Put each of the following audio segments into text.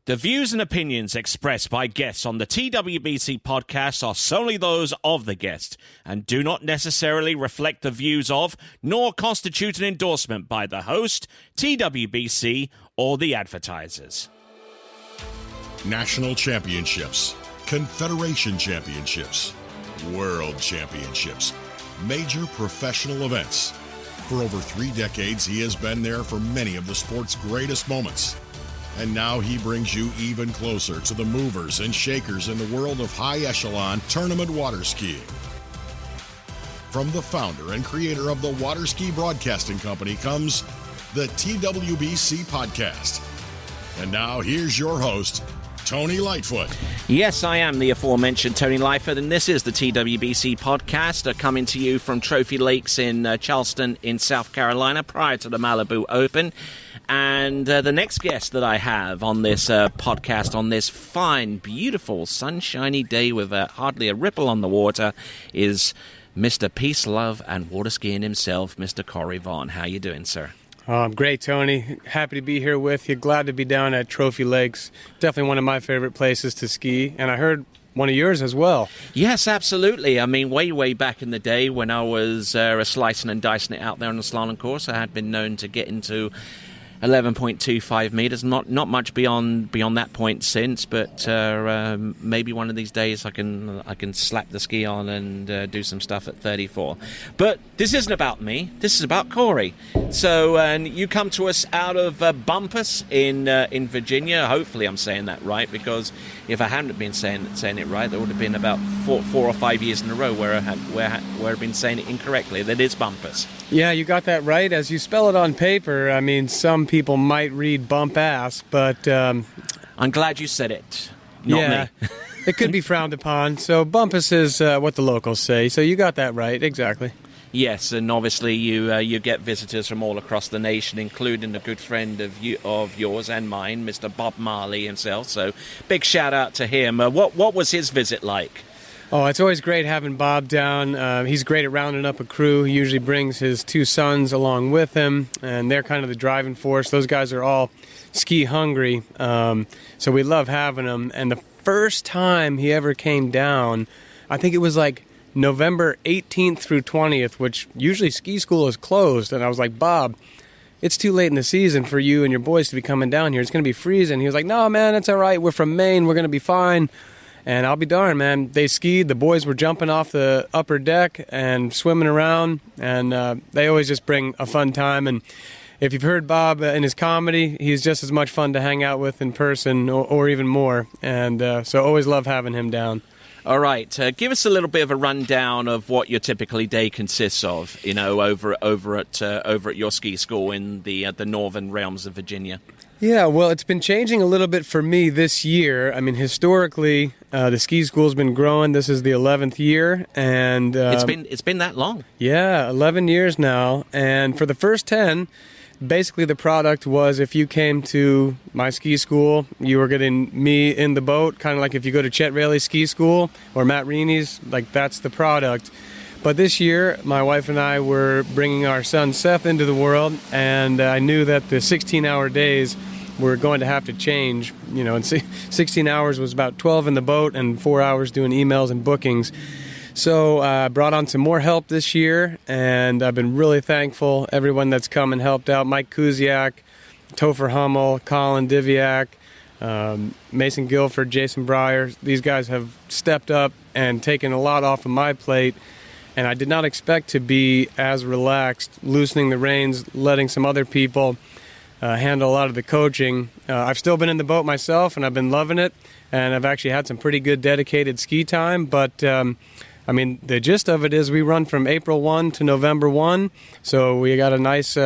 The views and opinions expressed by guests on the TWBC podcast are solely those of the guest and do not necessarily reflect the views of, nor constitute an endorsement by the host, TWBC, or the advertisers. National championships, Confederation championships, World championships, major professional events. For over 3 decades, he has been there for many of the sport's greatest moments. And now he brings you even closer to the movers and shakers in the world of high-echelon tournament water skiing. From the founder and creator of the Water Ski Broadcasting Company comes the TWBC Podcast. And now here's your host, Tony Lightfoot. Yes, I am the aforementioned Tony Lightfoot, and this is the TWBC Podcast, coming to you from Trophy Lakes in Charleston in South Carolina prior to the Malibu Open. And the next guest that I have on this podcast on this fine, beautiful, sunshiny day with hardly a ripple on the water is Mr. Peace, Love, and Water Skiing himself, Mr. Corey Vaughn. How you doing, sir? Great, Tony. Happy to be here with you. Glad to be down at Trophy Lakes. Definitely one of my favorite places to ski. And I heard one of yours as well. Yes, absolutely. I mean, way back in the day when I was slicing and dicing it out there on the slalom course, I had been known to get into 11.25 meters. Not much beyond that point since, but maybe one of these days I can slap the ski on and do some stuff at 34. But this isn't about me. This is about Corey. So you come to us out of Bumpus in Virginia. Hopefully I'm saying that right, because if I hadn't been saying it right, there would have been about 4 or 5 years in a row where I've been saying it incorrectly. That is Bumpus. Yeah, you got that right. As you spell it on paper, I mean, some people might read bump ass, but I'm glad you said it. Not me. It could be frowned upon. So Bumpus is what the locals say. So you got that right, exactly. Yes, and obviously you get visitors from all across the nation, including a good friend of yours and mine, Mr. Bob Marley himself. So big shout out to him. What was his visit like? Oh, it's always great having Bob down. He's great at rounding up a crew. He usually brings his 2 sons along with him, and they're kind of the driving force. Those guys are all ski hungry, so we love having them. And the first time he ever came down, I think it was like November 18th through 20th, which usually ski school is closed. And I was like, Bob, it's too late in the season for you and your boys to be coming down here. It's going to be freezing. He was like, no, man, it's all right. We're from Maine. We're going to be fine. And I'll be darned, man. They skied. The boys were jumping off the upper deck and swimming around. And they always just bring a fun time. And if you've heard Bob in his comedy, he's just as much fun to hang out with in person or even more. And so always love having him down. All right. Give us a little bit of a rundown of what your typically day consists of, over at your ski school in the northern realms of Virginia. Yeah, well, it's been changing a little bit for me this year. I mean, historically, the ski school's been growing. This is the 11th year, and it's been that long. Yeah, 11 years now. And for the first 10, basically the product was if you came to my ski school, you were getting me in the boat, kind of like if you go to Chet Raley's ski school or Matt Reaney's, like that's the product. But this year, my wife and I were bringing our son Seth into the world, and I knew that the 16-hour days were going to have to change. And 16 hours was about 12 in the boat and 4 hours doing emails and bookings. So I brought on some more help this year, and I've been really thankful. Everyone that's come and helped out, Mike Kuziak, Topher Hummel, Colin Diviak, Mason Guilford, Jason Breyer. These guys have stepped up and taken a lot off of my plate. And I did not expect to be as relaxed, loosening the reins, letting some other people handle a lot of the coaching. I've still been in the boat myself, and I've been loving it. And I've actually had some pretty good dedicated ski time. But, the gist of it is we run from April 1 to November 1. So we got a nice,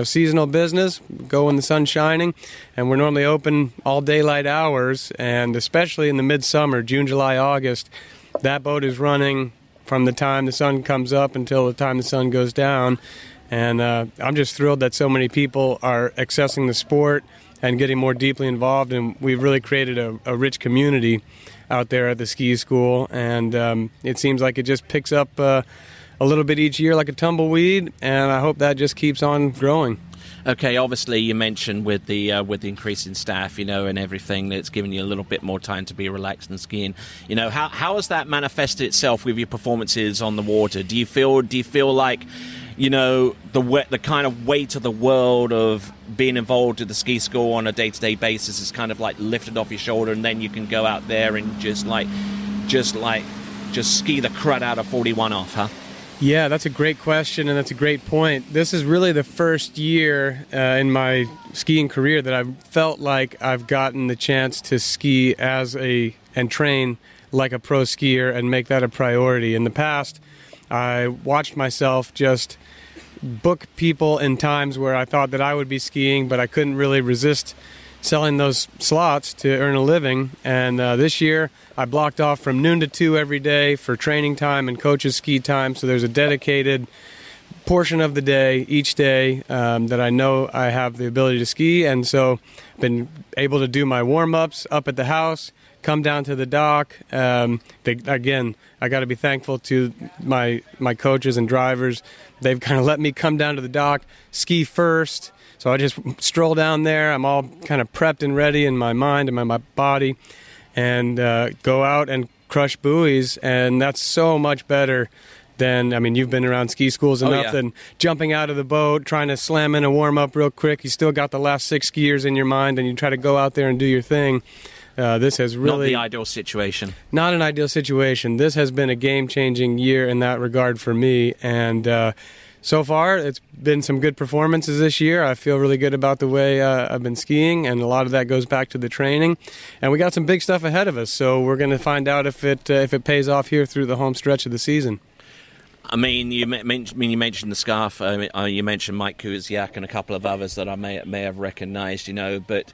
seasonal business, go when the sun's shining. And we're normally open all daylight hours. And especially in the midsummer, June, July, August, that boat is running from the time the sun comes up until the time the sun goes down. And I'm just thrilled that so many people are accessing the sport and getting more deeply involved. And we've really created a rich community out there at the ski school. And it seems like it just picks up a little bit each year like a tumbleweed. And I hope that just keeps on growing. Okay, obviously you mentioned with the increase in staff, and everything, that's giving you a little bit more time to be relaxed and skiing. How has that manifested itself with your performances on the water? Do you feel like, the kind of weight of the world of being involved with the ski school on a day-to-day basis is kind of like lifted off your shoulder, and then you can go out there and just ski the crud out of 41 off, huh? Yeah, that's a great question, and that's a great point. This is really the first year in my skiing career that I've felt like I've gotten the chance to ski and train like a pro skier and make that a priority. In the past, I watched myself just book people in times where I thought that I would be skiing, but I couldn't really resist selling those slots to earn a living. And this year, I blocked off from noon to 2 every day for training time and coaches' ski time. So there's a dedicated portion of the day each day that I know I have the ability to ski. And so I've been able to do my warm-ups up at the house, come down to the dock. Again, I got to be thankful to my coaches and drivers. They've kind of let me come down to the dock, ski first. So I just stroll down there. I'm all kind of prepped and ready in my mind and my body, and go out and crush buoys. And that's so much better than, you've been around ski schools enough than jumping out of the boat, trying to slam in a warm-up real quick. You still got the last 6 skiers in your mind, and you try to go out there and do your thing. This has really... Not the ideal situation. Not an ideal situation. This has been a game-changing year in that regard for me, and so far it's been some good performances this year. I feel really good about the way I've been skiing, and a lot of that goes back to the training. And we got some big stuff ahead of us, so we're going to find out if it pays off here through the home stretch of the season. You mentioned the scarf. You mentioned Mike Kuziak and a couple of others that I may have recognised. But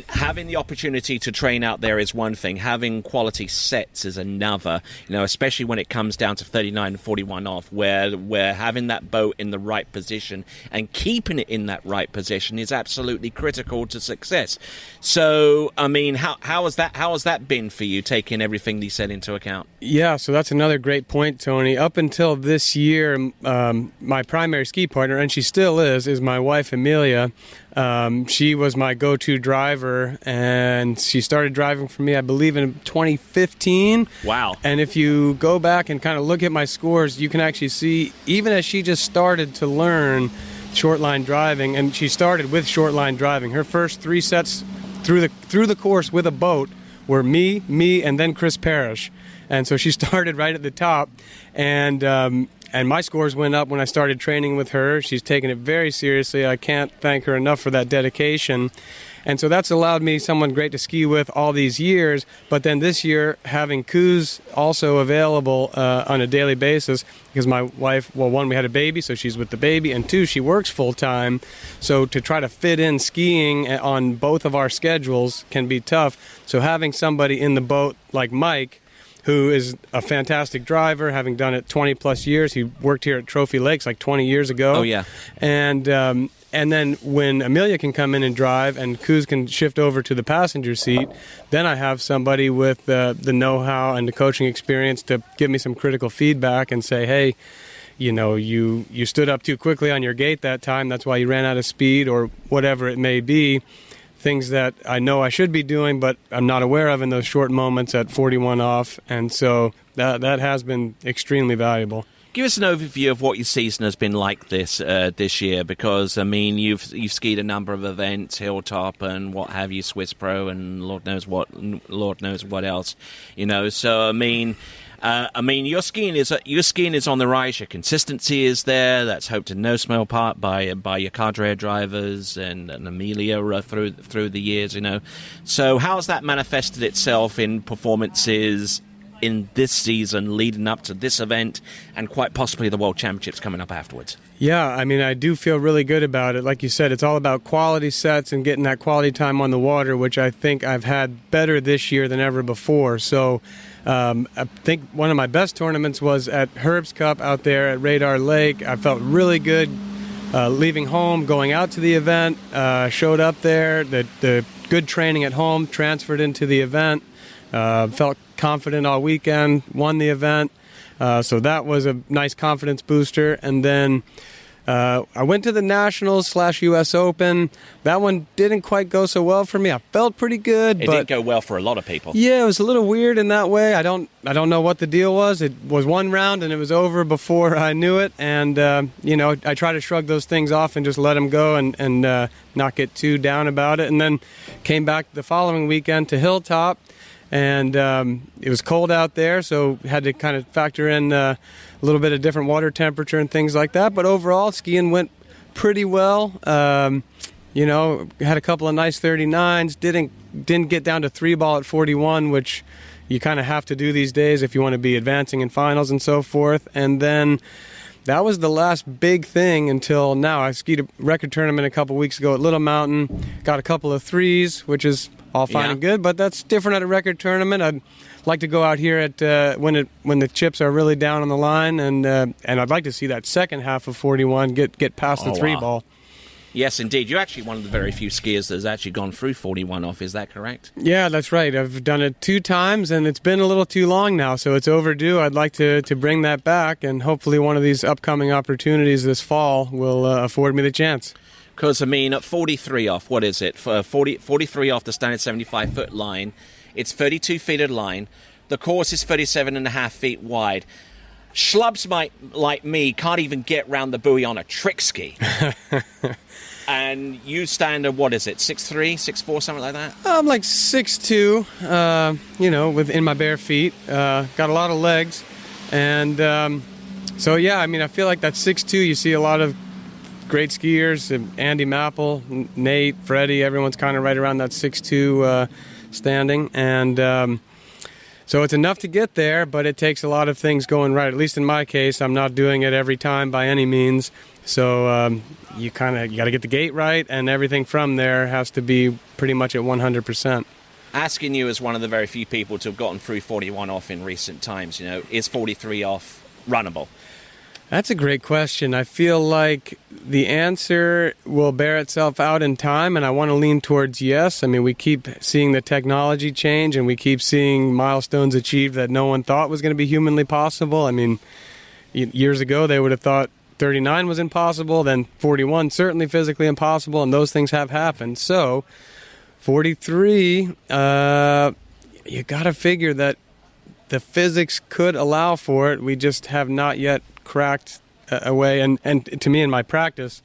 having the opportunity to train out there is one thing. Having quality sets is another. Especially when it comes down to 39 and 41 off, where having that boat in the right position and keeping it in that right position is absolutely critical to success. So, how has that been for you, taking everything you said into account? Yeah, so that's another great point, Tony. Up until this year, my primary ski partner, and she still is my wife, Amelia. She was my go-to driver, and she started driving for me, I believe, in 2015. Wow. And if you go back and kind of look at my scores, you can actually see, even as she just started to learn short line driving, and she started with short line driving, her first 3 sets through the course with a boat were me, and then Chris Parrish. And so she started right at the top, and my scores went up when I started training with her. She's taken it very seriously. I can't thank her enough for that dedication. And so that's allowed me someone great to ski with all these years. But then this year, having Kuz also available on a daily basis, because my wife, well, 1, we had a baby, so she's with the baby, and 2, she works full-time. So to try to fit in skiing on both of our schedules can be tough. So having somebody in the boat like Mike, who is a fantastic driver, having done it 20-plus years. He worked here at Trophy Lakes like 20 years ago. Oh, yeah. And then when Amelia can come in and drive and Kuz can shift over to the passenger seat, then I have somebody with the know-how and the coaching experience to give me some critical feedback and say, hey, you stood up too quickly on your gate that time. That's why you ran out of speed, or whatever it may be. Things that I know I should be doing, but I'm not aware of in those short moments at 41 off, and so that has been extremely valuable. Give us an overview of what your season has been like this year, because you've skied a number of events, Hilltop and what have you, Swiss Pro, and Lord knows what else, So your skiing is on the rise. Your consistency is there. That's hoped and no small part by your cadre drivers and Amelia through the years. So how has that manifested itself in performances in this season, leading up to this event, and quite possibly the World Championships coming up afterwards? Yeah, I do feel really good about it. Like you said, it's all about quality sets and getting that quality time on the water, which I think I've had better this year than ever before. So I think one of my best tournaments was at Herb's Cup out there at Radar Lake. I felt really good leaving home, going out to the event, showed up there. The good training at home transferred into the event. Felt confident all weekend, won the event. So that was a nice confidence booster. And then I went to the Nationals / U.S. Open. That one didn't quite go so well for me. I felt pretty good. It didn't go well for a lot of people. Yeah, it was a little weird in that way. I don't know what the deal was. It was one round and it was over before I knew it. And, I try to shrug those things off and just let them go and not get too down about it. And then came back the following weekend to Hilltop. And it was cold out there, so had to kind of factor in a little bit of different water temperature and things like that. But overall, skiing went pretty well. Had a couple of nice 39s. Didn't get down to 3-ball at 41, which you kind of have to do these days if you want to be advancing in finals and so forth. And then that was the last big thing until now. I skied a record tournament a couple weeks ago at Little Mountain. Got a couple of 3s, which is all fine and good, but that's different at a record tournament. I'd like to go out here at when the chips are really down on the line, and I'd like to see that second half of 41 get past the 3-ball. Yes, indeed. You're actually one of the very few skiers that has actually gone through 41 off. Is that correct? Yeah, that's right. I've done it 2 times, and it's been a little too long now, so it's overdue. I'd like to bring that back, and hopefully one of these upcoming opportunities this fall will afford me the chance. Because, at 43 off, what is it? 43 off the standard 75-foot line. It's 32 feet of line. The course is 37.5 feet wide. Schlubs like me can't even get round the buoy on a trick ski. And you stand at, what is it, 6'3", 6'4", something like that? I'm like 6'2", within my bare feet. Got a lot of legs. And I feel like that 6'2", you see a lot of great skiers, Andy Mapple, Nate, Freddie, everyone's kind of right around that 6'2" standing. And so it's enough to get there, but it takes a lot of things going right. At least in my case, I'm not doing it every time by any means. So you got to get the gate right, and everything from there has to be pretty much at 100%. Asking you as one of the very few people to have gotten through 41 off in recent times, is 43 off runnable? That's a great question. I feel like the answer will bear itself out in time, and I want to lean towards yes. I mean, we keep seeing the technology change, and we keep seeing milestones achieved that no one thought was going to be humanly possible. I mean, years ago, they would have thought 39 was impossible, then 41 certainly physically impossible, and those things have happened. So, 43, you got to figure that the physics could allow for it. We just have not yet cracked a way, and to me in my practice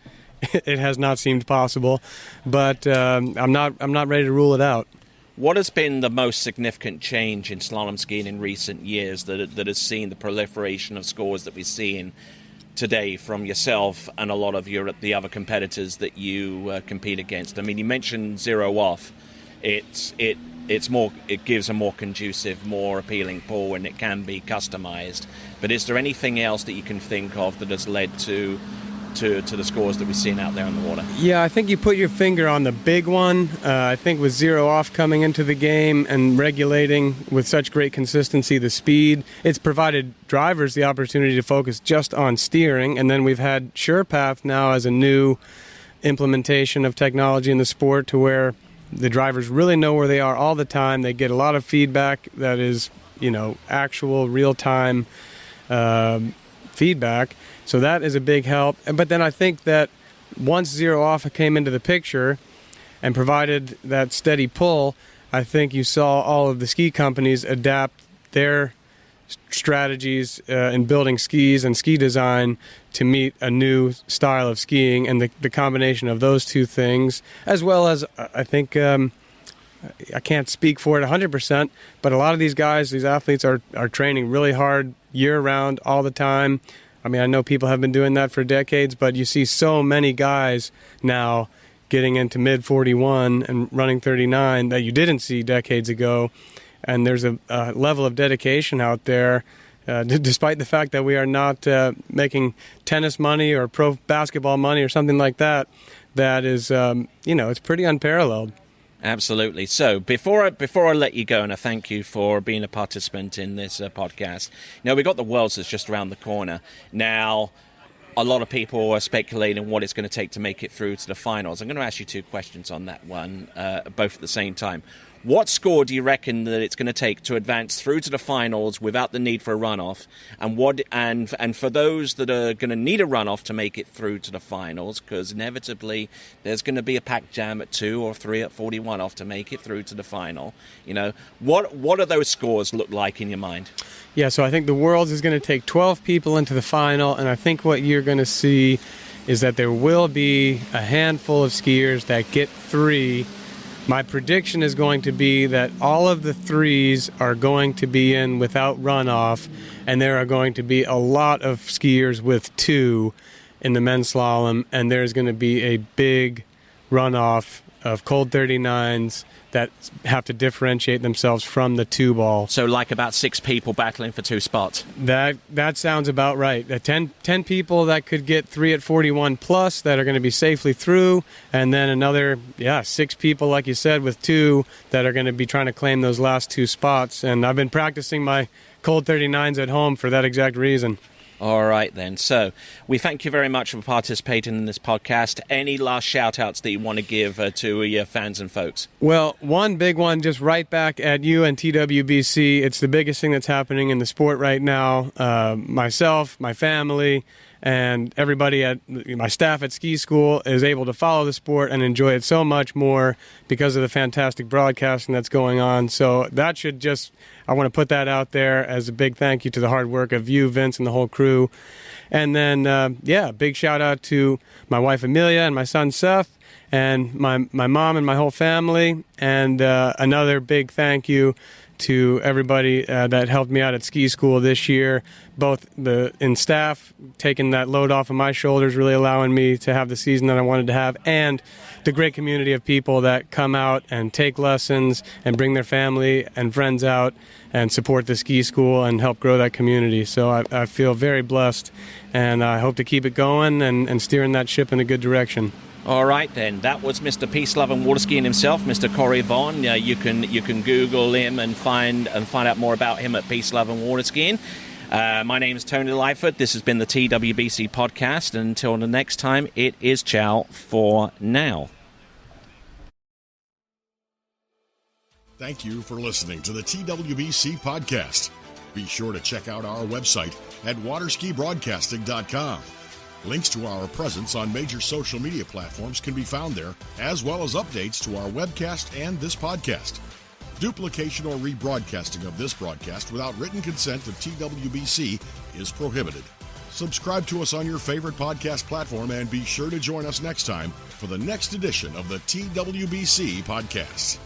it has not seemed possible, but I'm not ready to rule it out. What has been the most significant change in slalom skiing in recent years that has seen the proliferation of scores that we're seeing today from yourself and a lot of the other competitors that you compete against? I mean, you mentioned 0 off. It gives a more conducive, more appealing pool, and it can be customized. But is there anything else that you can think of that has led to the scores that we're seeing out there in the water? Yeah, I think you put your finger on the big one. I think with 0 off coming into the game and regulating with such great consistency the speed, it's provided drivers the opportunity to focus just on steering. And then we've had SurePath now as a new implementation of technology in the sport to where the drivers really know where they are all the time. They get a lot of feedback that is, actual real-time feedback. So that is a big help. But then I think that once 0 off came into the picture and provided that steady pull, I think you saw all of the ski companies adapt their strategies in building skis and ski design to meet a new style of skiing, and the combination of those two things, as well as I think I can't speak for it 100%, but a lot of these guys, these athletes are training really hard year-round all the time. I mean, I know people have been doing that for decades, but you see so many guys now getting into mid-41 and running 39 that you didn't see decades ago. And there's a level of dedication out there, despite the fact that we are not making tennis money or pro basketball money or something like that, that is, it's pretty unparalleled. Absolutely. So before I let you go, and I thank you for being a participant in this podcast, we got the Worlds that's just around the corner. Now, a lot of people are speculating what it's going to take to make it through to the finals. I'm going to ask you 2 questions on that one, both at the same time. What score do you reckon that it's going to take to advance through to the finals without the need for a runoff? And for those that are going to need a runoff to make it through to the finals, because inevitably there's going to be a pack jam at 2 or 3 at 41 off to make it through to the final. What do those scores look like in your mind? Yeah, so I think the Worlds is going to take 12 people into the final, and I think what you're going to see is that there will be a handful of skiers that get 3. My prediction is going to be that all of the 3s are going to be in without runoff, and there are going to be a lot of skiers with 2 in the men's slalom, and there's going to be a big runoff of cold 39s that have to differentiate themselves from the 2 ball. So like about 6 people battling for 2 spots. That sounds about right. 10 people that could get 3 at 41 plus that are going to be safely through, and then another 6 people, like you said, with 2 that are going to be trying to claim those last 2 spots. And I've been practicing my cold 39s at home for that exact reason. All right, then. So we thank you very much for participating in this podcast. Any last shout-outs that you want to give to your fans and folks? Well, one big one, just right back at you and TWBC. It's the biggest thing that's happening in the sport right now. Myself, my family, and everybody at my staff at ski school is able to follow the sport and enjoy it so much more because of the fantastic broadcasting that's going on. So that should just, I want to put that out there as a big thank you to the hard work of you, Vince, and the whole crew. And then, big shout out to my wife Amelia and my son Seth and my mom and my whole family. And another big thank you to everybody that helped me out at ski school this year, both in staff, taking that load off of my shoulders, really allowing me to have the season that I wanted to have, and the great community of people that come out and take lessons and bring their family and friends out and support the ski school and help grow that community. So I feel very blessed, and I hope to keep it going and steering that ship in a good direction. All right, then. That was Mr. Peace, Love and Water Skiing himself, Mr. Corey Vaughn. You can Google him and find out more about him at Peace, Love and Water Skiing. My name is Tony Lightfoot. This has been the TWBC podcast. And until the next time, it is ciao for now. Thank you for listening to the TWBC podcast. Be sure to check out our website at waterskibroadcasting.com. Links to our presence on major social media platforms can be found there, as well as updates to our webcast and this podcast. Duplication or rebroadcasting of this broadcast without written consent of TWBC is prohibited. Subscribe to us on your favorite podcast platform and be sure to join us next time for the next edition of the TWBC podcast.